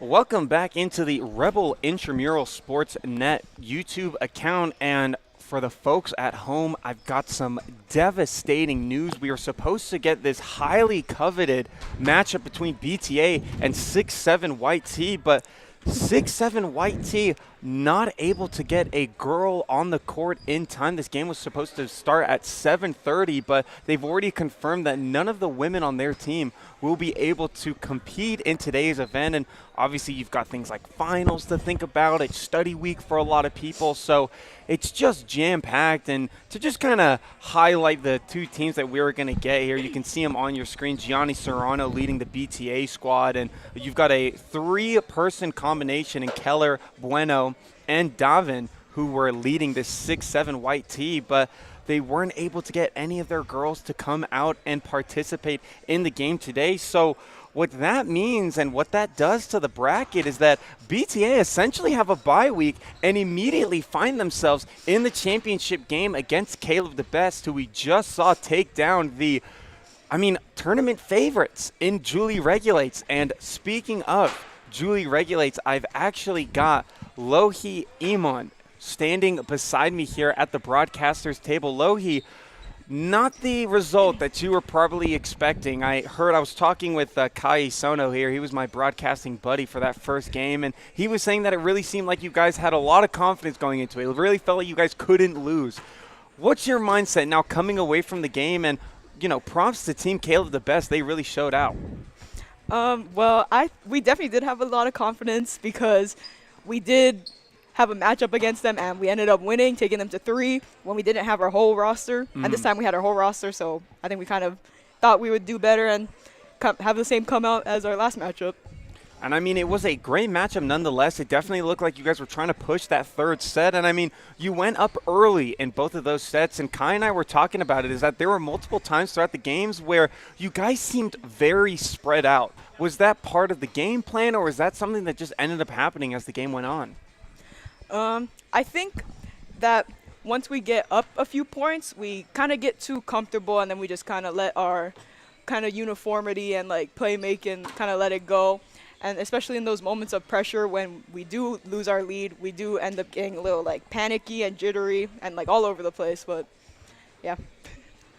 Welcome back into the Rebel Intramural Sports Net YouTube account. And for the folks at home, I've got some devastating news. We are supposed to get this highly coveted matchup between BTA and 6'7" White T, but 6'7" White T not able to get a girl on the court in time. This game was supposed to start at 7:30, but they've already confirmed that none of the women on their team will be able to compete in today's event. And obviously you've got things like finals to think about. It's study week for a lot of people, so it's just jam-packed. And to just kind of highlight the two teams that we were going to get here, you can see them on your screen. Gianni Serrano leading the BTA squad, and you've got a three-person combination in Keller, Bueno, and Davin, who were leading this 6'7" White T, but they weren't able to get any of their girls to come out and participate in the game today. So what that means and what that does to the bracket is that BTA essentially have a bye week and immediately find themselves in the championship game against Caleb the Best, who we just saw take down the tournament favorites in Julie Regulates. And speaking of Julie Regulates, I've actually got Lohi Iman standing beside me here at the broadcaster's table. Lohi, not the result that you were probably expecting. I was talking with Kai Sono here. He was my broadcasting buddy for that first game, and he was saying that it really seemed like you guys had a lot of confidence going into it. It really felt like you guys couldn't lose. What's your mindset now coming away from the game? And, props to Team Caleb the Best. They really showed out. We definitely did have a lot of confidence because we did have a matchup against them, and we ended up winning, taking them to 3 when we didn't have our whole roster. And this time we had our whole roster, so I think we kind of thought we would do better and have the same come out as our last matchup. And, it was a great matchup nonetheless. It definitely looked like you guys were trying to push that third set. And, you went up early in both of those sets. And Kai and I were talking about it, is that there were multiple times throughout the games where you guys seemed very spread out. Was that part of the game plan, or was that something that just ended up happening as the game went on? I think that once we get up a few points, we kind of get too comfortable, and then we just kind of let our kind of uniformity and, playmaking kind of let it go. And especially in those moments of pressure when we do lose our lead, we do end up getting a little, panicky and jittery and, all over the place. But, yeah.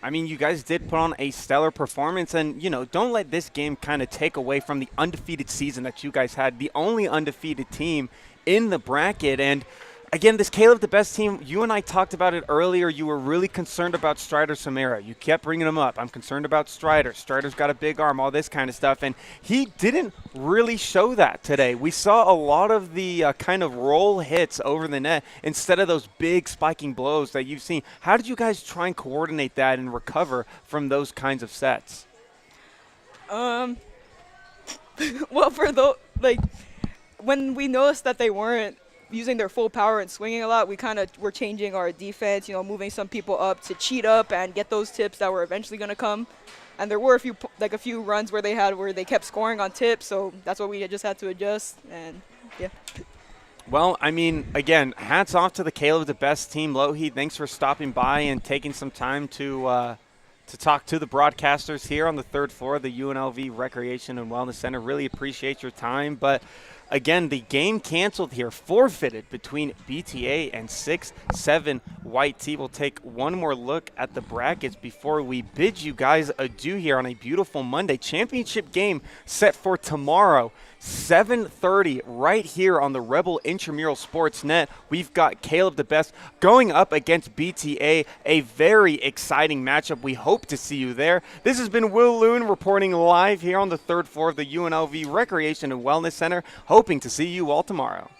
You guys did put on a stellar performance, and, don't let this game kind of take away from the undefeated season that you guys had, the only undefeated team in the bracket. And again, this Caleb the Best team, you and I talked about it earlier. You were really concerned about Strider Samara. You kept bringing him up. I'm concerned about Strider. Strider's got a big arm, all this kind of stuff. And he didn't really show that today. We saw a lot of the kind of roll hits over the net instead of those big spiking blows that you've seen. How did you guys try and coordinate that and recover from those kinds of sets? Well, when we noticed that they weren't using their full power and swinging a lot, we kind of were changing our defense, moving some people up to cheat up and get those tips that were eventually going to come. And there were a few runs where they kept scoring on tips, so that's what we just had to adjust. And yeah. Well, again, hats off to the Caleb the Best team. Lohi, thanks for stopping by and taking some time to talk to the broadcasters here on the third floor of the UNLV Recreation and Wellness Center. Really appreciate your time. But again, the game canceled here, forfeited between BTA and 6'7" White T. We'll take one more look at the brackets before we bid you guys adieu here on a beautiful Monday. Championship game set for tomorrow, 7:30, right here on the Rebel Intramural Sports Net. We've got Caleb the Best going up against BTA, a very exciting matchup. We hope to see you there. This has been Will Loon reporting live here on the third floor of the UNLV Recreation and Wellness Center, hoping to see you all tomorrow.